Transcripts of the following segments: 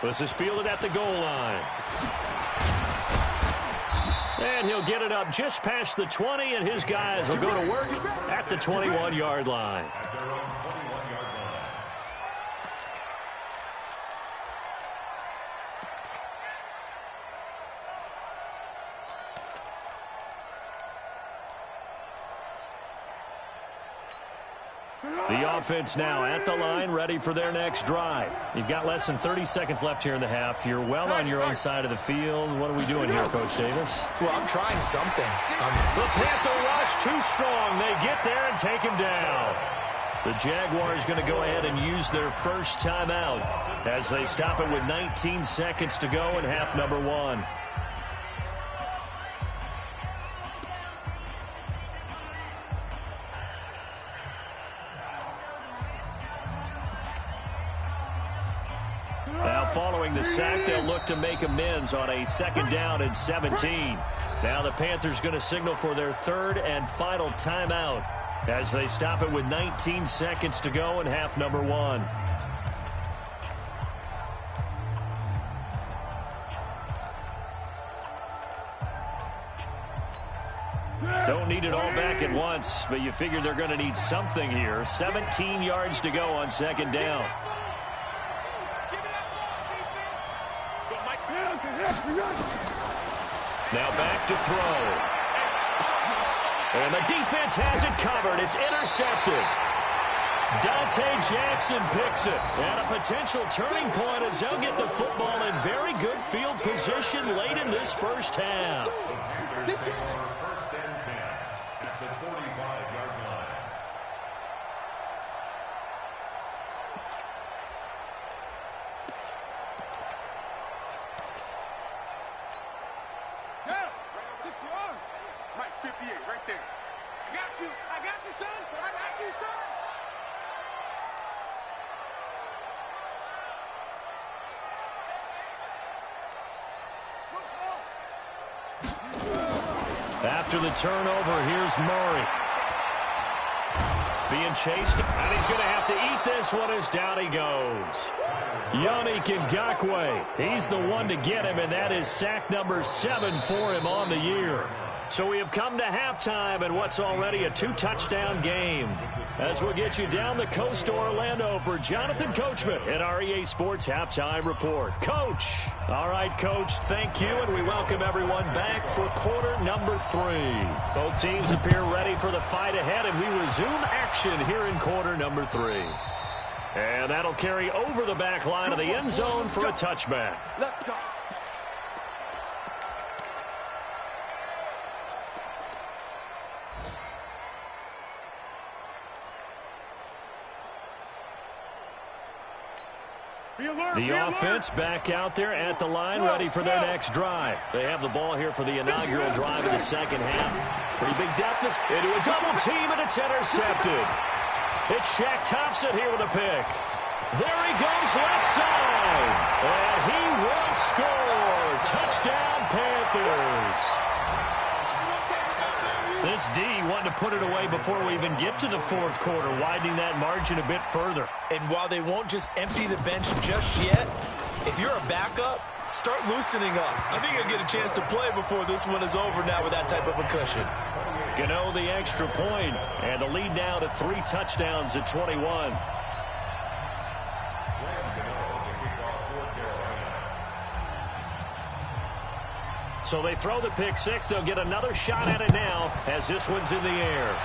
This is fielded at the goal line. And he'll get it up just past the 20, and his guys will go to work at the 21-yard line. The offense now at the line, ready for their next drive. You've got less than 30 seconds left here in the half. You're well on your own side of the field. What are we doing here, Coach Davis? Well, I'm trying something. The Panther rush too strong. They get there and take him down. The Jaguars going to go ahead and use their first timeout as they stop it with 19 seconds to go in half number one. Now following the sack, they'll look to make amends on a 2nd down and 17. Now the Panthers going to signal for their third and final timeout as they stop it with 19 seconds to go in half number one. Don't need it all back at once, but you figure they're going to need something here. 17 yards to go on 2nd down. Now back to throw. And the defense has it covered. It's intercepted. Dante Jackson picks it. And a potential turning point as they'll get the football in very good field position late in this first half. First and 10 at the 45-yard line. Right, 58, right there. I got you, son. I got you, son. After the turnover, here's Murray. Being chased, and he's going to have to eat this one as down he goes. Yannick Ngakoue, he's the one to get him, and that is sack number 7 for him on the year. So we have come to halftime in what's already a 2-touchdown game. As we'll get you down the coast to Orlando for Jonathan Coachman at our EA Sports Halftime Report. Coach. All right, Coach, thank you, and we welcome everyone back for quarter number 3. Both teams appear ready for the fight ahead, and we resume action here in quarter number 3. And that'll carry over the back line of the end zone for a touchback. Let's go. The offense back out there at the line, ready for their next drive. They have the ball here for the inaugural drive of the second half. Pretty big deficit into a double team, and it's intercepted. It's Shaq Thompson here with a pick. There he goes left side. And he will score. Touchdown, Panthers. This D wanting to put it away before we even get to the fourth quarter, widening that margin a bit further. And while they won't just empty the bench just yet, if you're a backup, start loosening up. I think you'll get a chance to play before this one is over now with that type of a cushion. Gano the extra point, and the lead now to 3 touchdowns at 21. So they throw the pick six. They'll get another shot at it now as this one's in the air.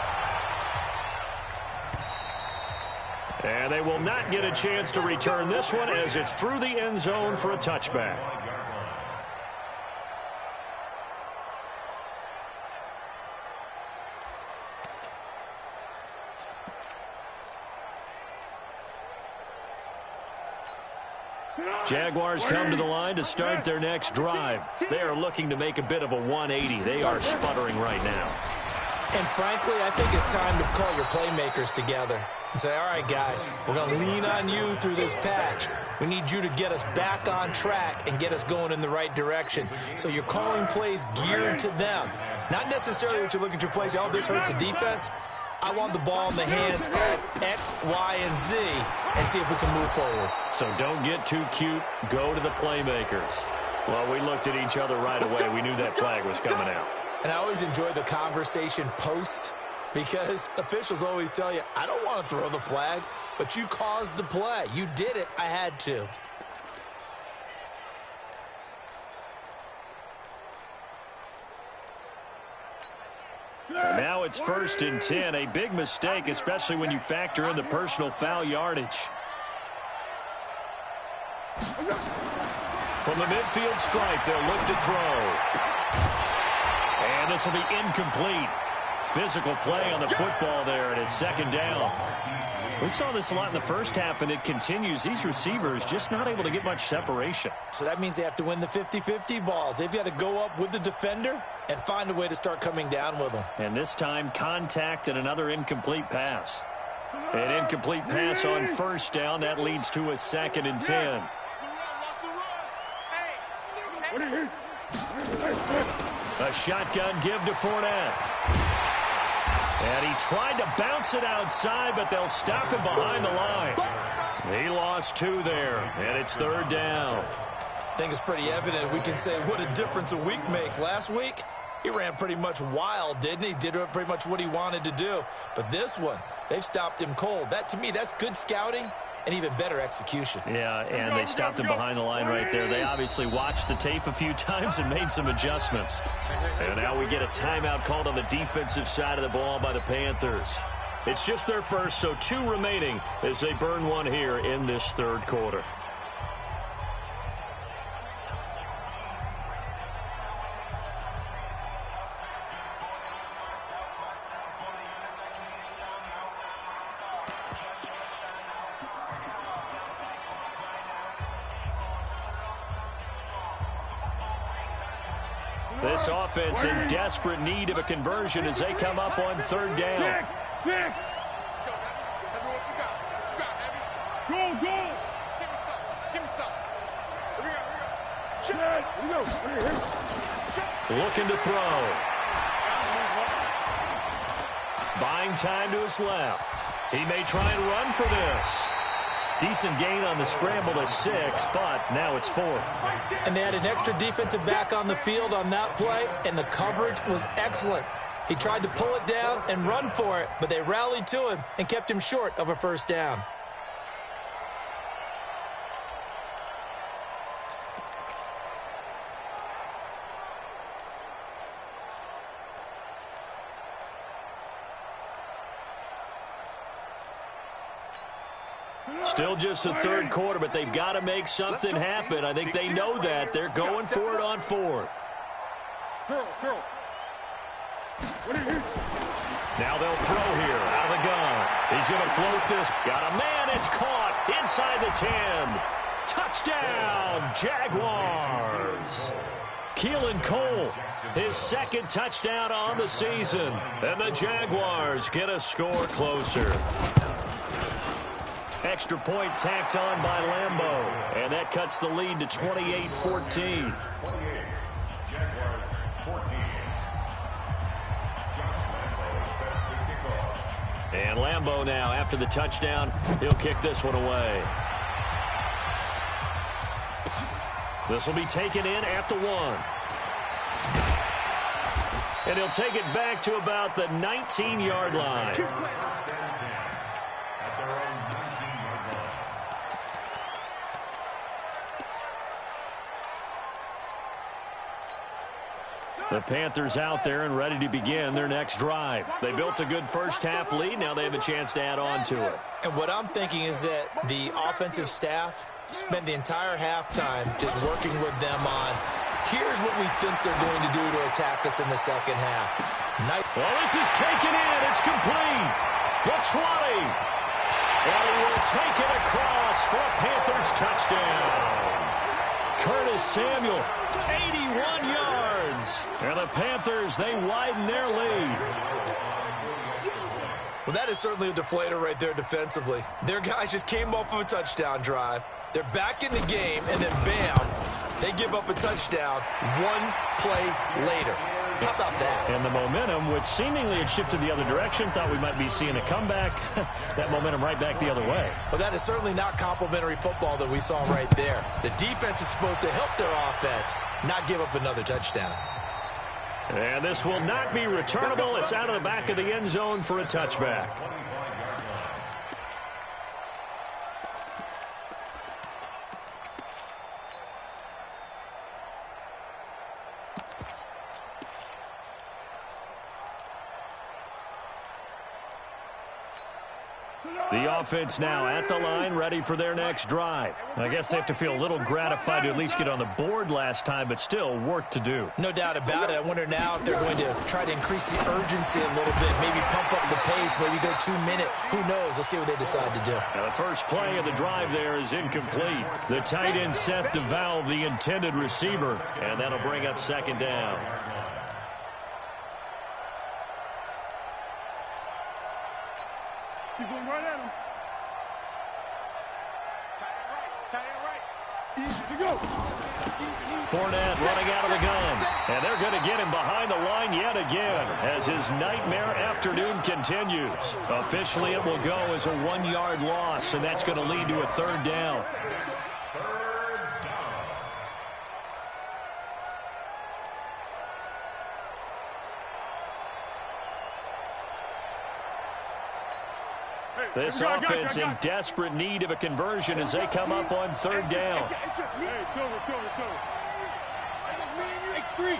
And they will not get a chance to return this one as it's through the end zone for a touchback. Jaguars come to the line to start their next drive. They are looking to make a bit of a 180. They are sputtering right now. And frankly, I think it's time to call your playmakers together and say, all right, guys, we're going to lean on you through this patch. We need you to get us back on track and get us going in the right direction. So you're calling plays geared to them. Not necessarily what you look at your plays, oh, this hurts the defense. I want the ball in the hands of X, Y, and Z and see if we can move forward. So don't get too cute. Go to the playmakers. Well, we looked at each other right away. We knew that flag was coming out. And I always enjoy the conversation post because officials always tell you, I don't want to throw the flag, but you caused the play. You did it. I had to. And now it's 1st and 10. A big mistake, especially when you factor in the personal foul yardage. From the midfield stripe, they'll look to throw. And this will be incomplete. Physical play on the football there, and it's 2nd down. We saw this a lot in the first half, and it continues. These receivers just not able to get much separation. So that means they have to win the 50-50 balls. They've got to go up with the defender and find a way to start coming down with them. And this time, contact and another incomplete pass. An incomplete pass on 1st down. That leads to a 2nd and 10. A shotgun give to Fournette. And he tried to bounce it outside, but they'll stop him behind the line. He lost 2 there, and it's 3rd down. I think it's pretty evident we can say what a difference a week makes. Last week, he ran pretty much wild, didn't he? Did pretty much what he wanted to do. But this one, they've stopped him cold. That, to me, that's good scouting and even better execution. Yeah, and they stopped him behind the line right there. They obviously watched the tape a few times and made some adjustments. And now we get a timeout called on the defensive side of the ball by the Panthers. It's just their first, so 2 remaining as they burn 1 here in this 3rd quarter. This offense in desperate need of a conversion as they come up on 3rd down. Let's go, Heavy, what you got? What you got, Heavy? Go! Give me some. Here we go. Looking to throw. Buying time to his left. He may try and run for this. Decent gain on the scramble to 6, but now it's 4th. And they had an extra defensive back on the field on that play, and the coverage was excellent. He tried to pull it down and run for it, but they rallied to him and kept him short of a 1st down. Still just the 3rd quarter, but they've got to make something happen. I think they know that. They're going for it on 4th. Now they'll throw here out of the gun. He's going to float this. Got a man. It's caught inside the 10. Touchdown, Jaguars. Keelan Cole, his 2nd touchdown on the season. And the Jaguars get a score closer. Extra point tacked on by Lambeau. And that cuts the lead to 28-14. Jaguars 14. Josh Lambeau set to kick off. And Lambeau now, after the touchdown, he'll kick this one away. This will be taken in at the 1. And he'll take it back to about the 19-yard line. First and 10 at their own 19-yard line. The Panthers out there and ready to begin their next drive. They built a good first-half lead. Now they have a chance to add on to it. And what I'm thinking is that the offensive staff spent the entire halftime just working with them on, here's what we think they're going to do to attack us in the second half. Well, this is taken in. It's complete. The 20. And he will take it across for a Panthers touchdown. Curtis Samuel, 81 yards. And the Panthers, they widen their lead. Well, that is certainly a deflator right there defensively. Their guys just came off of a touchdown drive. They're back in the game, and then bam, they give up a touchdown 1 play later. How about that? And the momentum, which seemingly had shifted the other direction, thought we might be seeing a comeback. That momentum right back the other way. Well, that is certainly not complimentary football that we saw right there. The defense is supposed to help their offense, not give up another touchdown. And this will not be returnable. It's out of the back of the end zone for a touchback. The offense now at the line, ready for their next drive. I guess they have to feel a little gratified to at least get on the board last time, but still work to do. No doubt about it. I wonder now if they're going to try to increase the urgency a little bit, maybe pump up the pace, maybe go 2 minute. Who knows? Let's see what they decide to do. Now the first play of the drive there is incomplete. The tight end set to valve the intended receiver, and that'll bring up second down. He's going right at him. Tight end right. Easy to go. Fournette running out of the gun. And they're going to get him behind the line yet again as his nightmare afternoon continues. Officially, it will go as a 1-yard loss, and that's going to lead to a third down. This offense in desperate need of a conversion as they come up on third down. It's just me. Hey, chill. X3,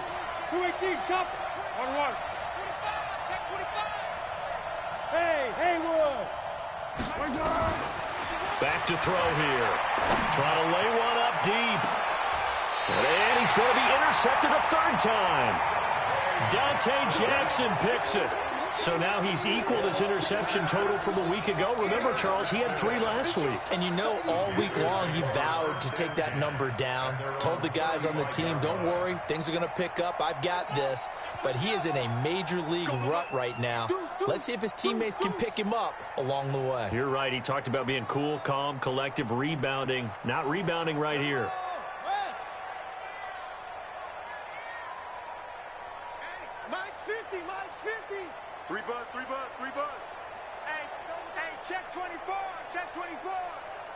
218, chop. 1-1. Check 25. Hey, Haywood. Back to throw here. Trying to lay one up deep. And he's going to be intercepted a third time. Dante Jackson picks it. So now he's equaled his interception total from a week ago. Remember, Charles, he had 3 last week. And you know, all week long he vowed to take that number down. Told the guys on the team, don't worry, things are going to pick up. I've got this. But he is in a major league rut right now. Let's see if his teammates can pick him up along the way. You're right. He talked about being cool, calm, collective, rebounding. Not rebounding right here. Mike's 50. 3 bud. Hey, check 24.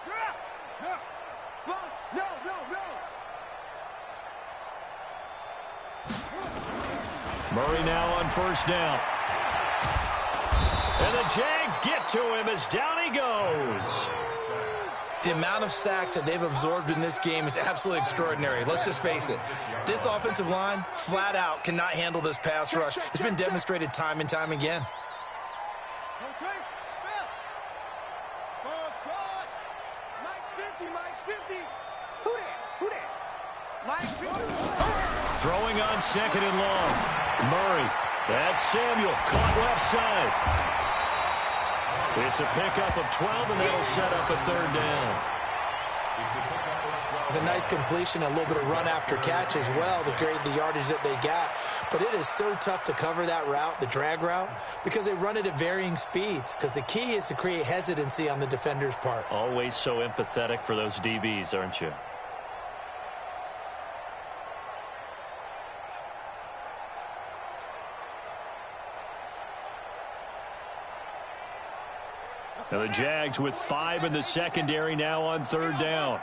Yeah. No. Murray now on first down. And the Jags get to him as down he goes. The amount of sacks that they've absorbed in this game is absolutely extraordinary. Let's just face it. This offensive line, flat out, cannot handle this pass rush. It's been demonstrated time and time again. Mike's 50. Who that? Mike's 50. Throwing on second and long. Murray. That's Samuel. Caught left side. It's a pickup of 12, and that'll set up a third down. It's a nice completion, a little bit of run after catch as well to create the yardage that they got. But it is so tough to cover that route, the drag route, because they run it at varying speeds. Because the key is to create hesitancy on the defender's part. Always so empathetic for those DBs, aren't you? Now the Jags with 5 in the secondary now on third down.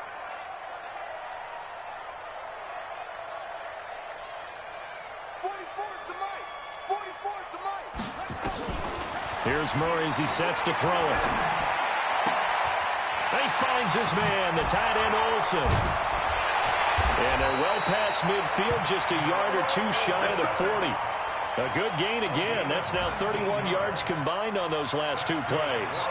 Here's Murray as he sets to throw it. He finds his man, the tight end Olsen. And they're well past midfield, just a yard or 2 shy of the 40. A good gain again. That's now 31 yards combined on those last 2 plays.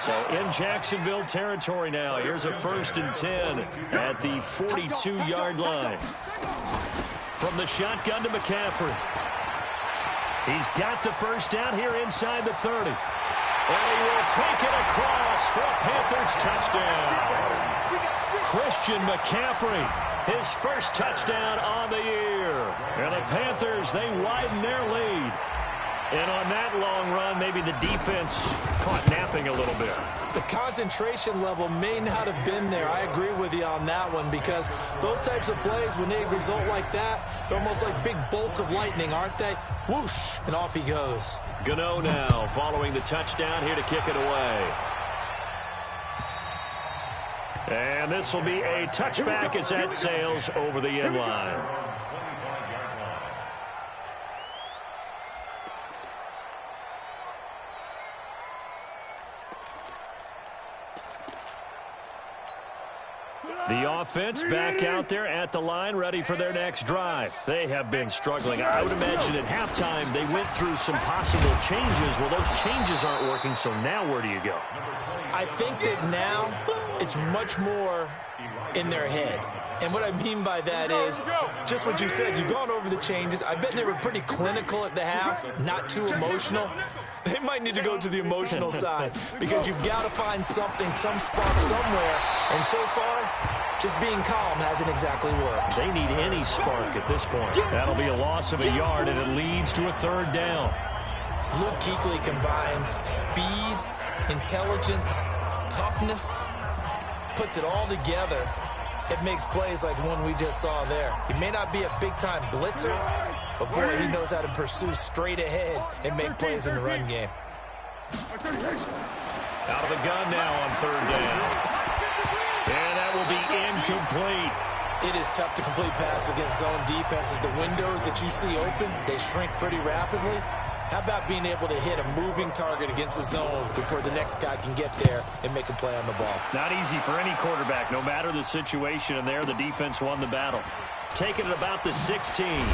So in Jacksonville territory now. Here's a 1st and 10 at the 42-yard line. From the shotgun to McCaffrey. He's got the first down here inside the 30. And he will take it across for a Panthers touchdown. Christian McCaffrey, his first touchdown on the year. And the Panthers, they widen their lead. And on that long run, maybe the defense caught napping a little bit. The concentration level may not have been there. I agree with you on that one, because those types of plays, when they result like that, they're almost like big bolts of lightning, aren't they? Whoosh, and off he goes. Gano now following the touchdown here to kick it away. And this will be a touchback as that sails over the end line. The offense back out there at the line, ready for their next drive. They have been struggling. I would imagine at halftime they went through some possible changes. Well, those changes aren't working, so now where do you go? I think that now it's much more in their head. And what I mean by that is just what you said. You've gone over the changes. I bet they were pretty clinical at the half, not too emotional. They might need to go to the emotional side, because you've got to find something, some spark somewhere. And so far, just being calm hasn't exactly worked. They need any spark at this point. That'll be a loss of a yard, and it leads to a third down. Luke Kuechly combines speed, intelligence, toughness, puts it all together. It makes plays like one we just saw there. He may not be a big-time blitzer, but boy, he knows how to pursue straight ahead and make plays in the run game. Out of the gun now on third down. And that will be incomplete. It is tough to complete passes against zone defenses. The windows that you see open, they shrink pretty rapidly. How about being able to hit a moving target against a zone before the next guy can get there and make a play on the ball? Not easy for any quarterback, no matter the situation. And there, the defense won the battle. Taking it about the 16. And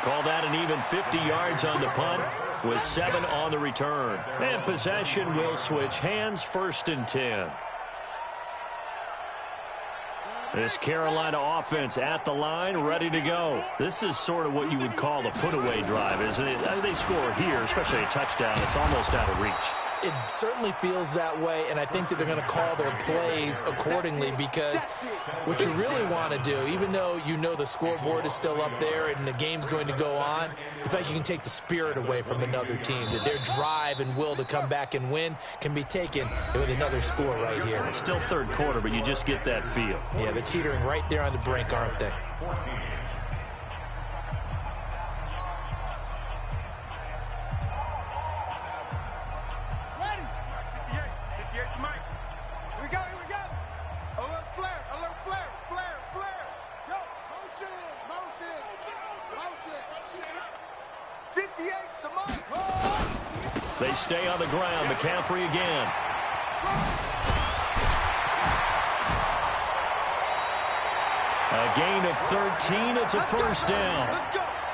call that an even 50 yards on the punt with 7 on the return. And possession will switch hands, 1st and 10. This Carolina offense at the line, ready to go. This is sort of what you would call the put-away drive, isn't it? They score here, especially a touchdown. It's almost out of reach. It certainly feels that way, and I think that they're going to call their plays accordingly, because what you really want to do, even though you know the scoreboard is still up there and the game's going to go on, in fact, you can take the spirit away from another team, that their drive and will to come back and win can be taken with another score right here. It's still third quarter, but you just get that feel. Yeah, they're teetering right there on the brink, aren't they? They stay on the ground. McCaffrey again. A gain of 13. It's a first down.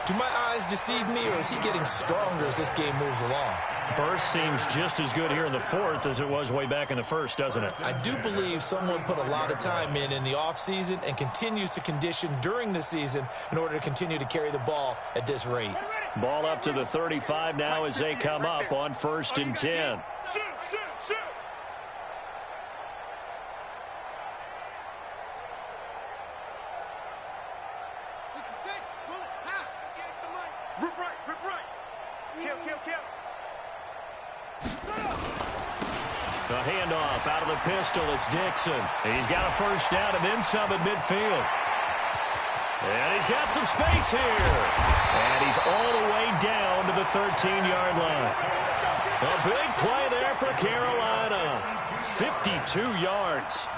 Do my eyes deceive me, or is he getting stronger as this game moves along? Burst seems just as good here in the fourth as it was way back in the first, doesn't it? I do believe someone put a lot of time in the offseason and continues to condition during the season in order to continue to carry the ball at this rate. Ball up to the 35 now as they come up on 1st and 10. The handoff out of the pistol. It's Dixon. He's got a first down and then some at midfield. And he's got some space here. And he's all the way down to the 13-yard line. A big play there for Carolina. 52 yards.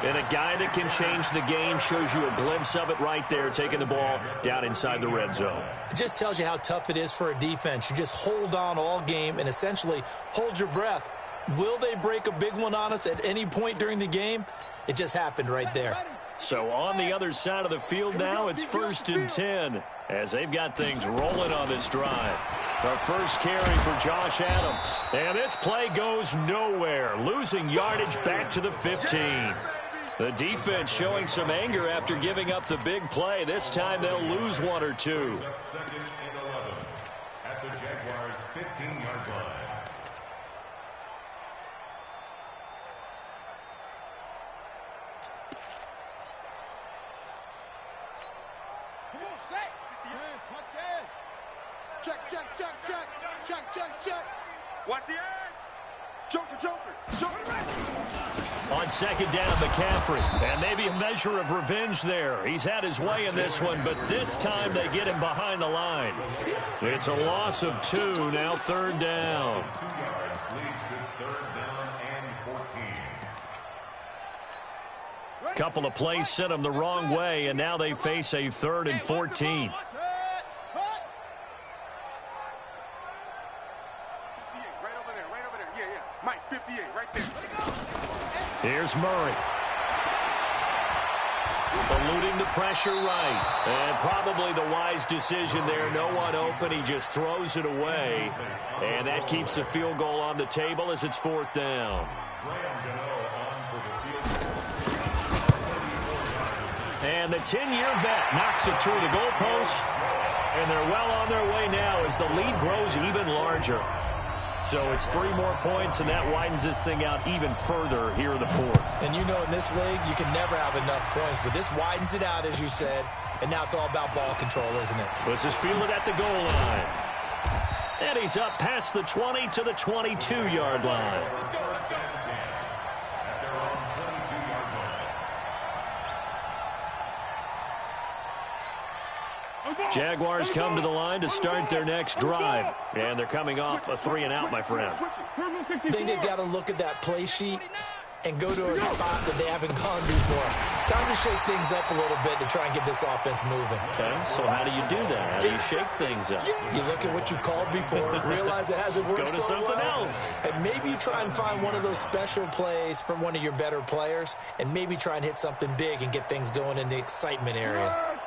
And a guy that can change the game, shows you a glimpse of it right there, taking the ball down inside the red zone. It just tells you how tough it is for a defense. You just hold on all game and essentially hold your breath. Will they break a big one on us at any point during the game? It just happened right there. So on the other side of the field now, it's 1st and 10 as they've got things rolling on this drive. The first carry for Josh Adams. And this play goes nowhere, losing yardage back to the 15. The defense showing some anger after giving up the big play. This time they'll lose 1 or 2. 2nd and 11 at the Jaguars' 15-yard line. Check, check, check, check. Check, check, check. Watch the edge. Joker, Joker. Joker. On second down, McCaffrey. And maybe a measure of revenge there. He's had his way in this one, but this time they get him behind the line. It's a loss of 2, now third down. 2 yards leads to third down and 14. Couple of plays sent them the wrong way, and now they face a 3rd and 14. Mike, 58, right there. Here's Murray. Eluding the pressure right. And probably the wise decision there. No one open. He just throws it away. And that keeps the field goal on the table as it's 4th down. And the 10-year vet knocks it through the goalpost. And they're well on their way now as the lead grows even larger. So it's 3 more points, and that widens this thing out even further here in the 4th. And you know in this league, you can never have enough points, but this widens it out, as you said, and now it's all about ball control, isn't it? This is fielded at the goal line. And he's up past the 20 to the 22-yard line. Jaguars come to the line to start their next drive. And they're coming off a 3-and-out, my friend. I think they've got to look at that play sheet and go to a spot that they haven't gone before. Time to shake things up a little bit to try and get this offense moving. Okay, so how do you do that? How do you shake things up? You look at what you called before, realize it hasn't worked Go to so something well, else. and maybe you try and find one of those special plays from one of your better players, and maybe try and hit something big and get things going in the excitement area.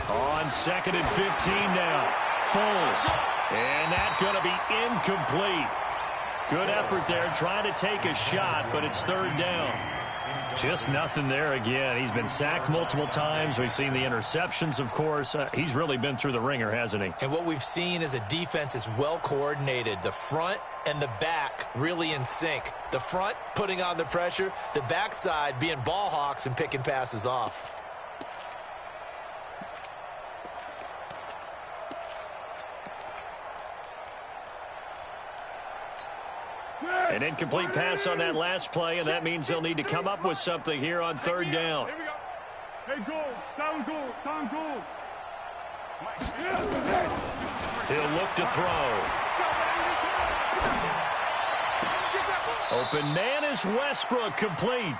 On 2nd and 15 now. Foles. And that's going to be incomplete. Good effort there, trying to take a shot, but it's 3rd down. Just nothing there again. He's been sacked multiple times. We've seen the interceptions, of course. He's really been through the ringer, hasn't he? And what we've seen is a defense that's well coordinated. The front and the back really in sync. The front putting on the pressure, the backside being ball hawks and picking passes off. An incomplete pass on that last play, and that means they'll need to come up with something here on 3rd down. Hey, goal. Down goal. Down goal. He'll look to throw. Open man is Westbrook, complete.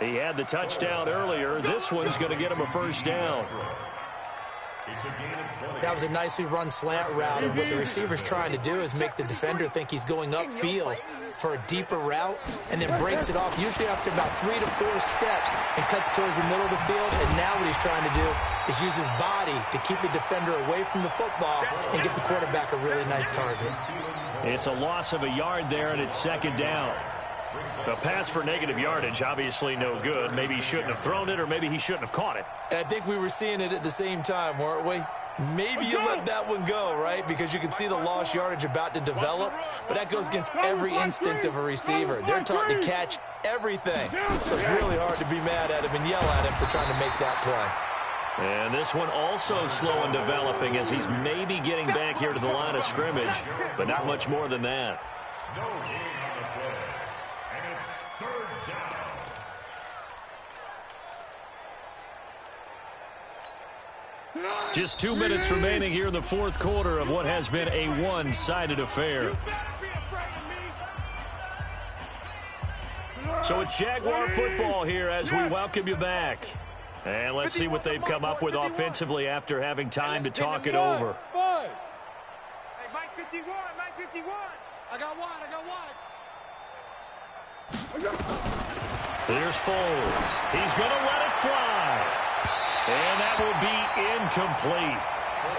He had the touchdown earlier. This one's going to get him a 1st down. That was a nicely run slant route, and what the receiver's trying to do is make the defender think he's going upfield for a deeper route, and then breaks it off, usually after about 3 to 4 steps, and cuts towards the middle of the field. And now what he's trying to do is use his body to keep the defender away from the football and get the quarterback a really nice target. It's a loss of a yard there, and it's 2nd down. The pass for negative yardage, obviously no good. Maybe he shouldn't have thrown it, or maybe he shouldn't have caught it. And I think we were seeing it at the same time, weren't we? Maybe you let that one go, right? Because you can see the lost yardage about to develop, but that goes against every instinct of a receiver. They're taught to catch everything, so it's really hard to be mad at him and yell at him for trying to make that play. And this one also slow in developing as he's maybe getting back here to the line of scrimmage, but not much more than that. No gain on the play. And it's 3rd down. Just 2 minutes remaining here in the 4th quarter of what has been a one-sided affair. So it's Jaguar football here as we welcome you back. And let's see what they've come up with offensively after having time to talk it over. Hey, Mike 51, Mike 51. I got one. Here's Foles. He's going to let it fly. And that will be incomplete.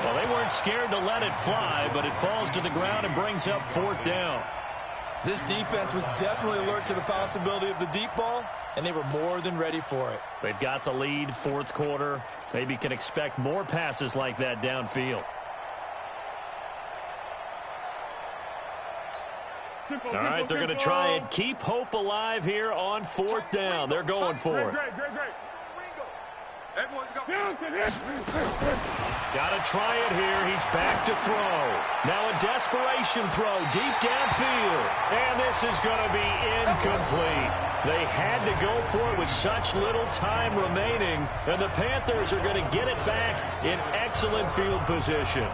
Well, they weren't scared to let it fly, but it falls to the ground and brings up 4th down. This defense was definitely alert to the possibility of the deep ball, and they were more than ready for it. They've got the lead, 4th quarter. Maybe can expect more passes like that downfield. All right, they're going to try and keep hope alive here on 4th down. They're going for it. Got to try it here. He's back to throw. Now a desperation throw deep downfield. And this is going to be incomplete. They had to go for it with such little time remaining. And the Panthers are going to get it back in excellent field position.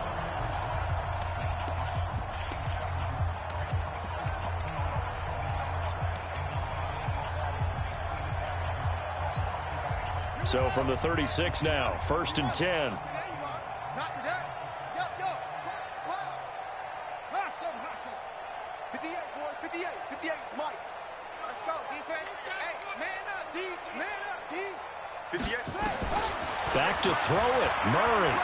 So from the 36 now, 1st and 10. Back to throw it, Murray.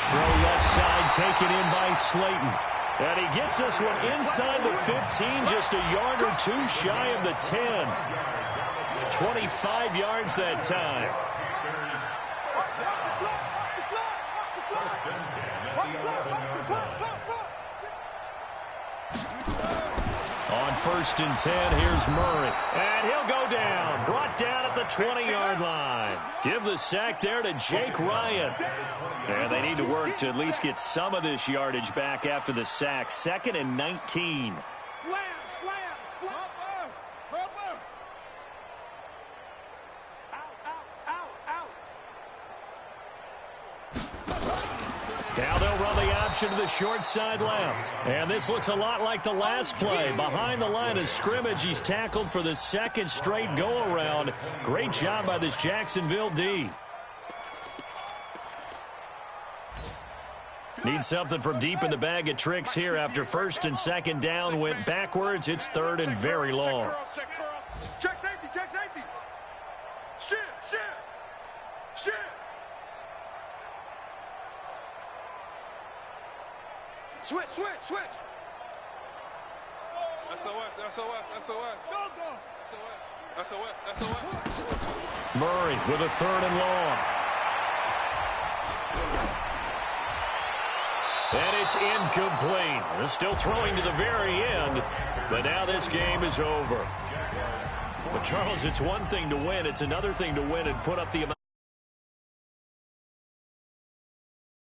Throw left side taken in by Slayton. And he gets this one inside the 15, just a yard or two shy of the 10. 25 yards that time. On 1st and 10, here's Murray. And he'll go down. Brought down at the 20-yard line. Give the sack there to Jake Ryan. And they need to work to at least get some of this yardage back after the sack. 2nd and 19. Slam. Now they'll run the option to the short side left. And this looks a lot like the last play. Behind the line of scrimmage, he's tackled for the 2nd straight go-around. Great job by this Jacksonville D. Need something from deep in the bag of tricks here after 1st and 2nd down went backwards. It's 3rd and very long. Check safety. Shit. Switch. SOS. Murray with a 3rd and long. And it's incomplete. They're still throwing to the very end, but now this game is over. But, Charles, it's one thing to win. It's another thing to win and put up the amount.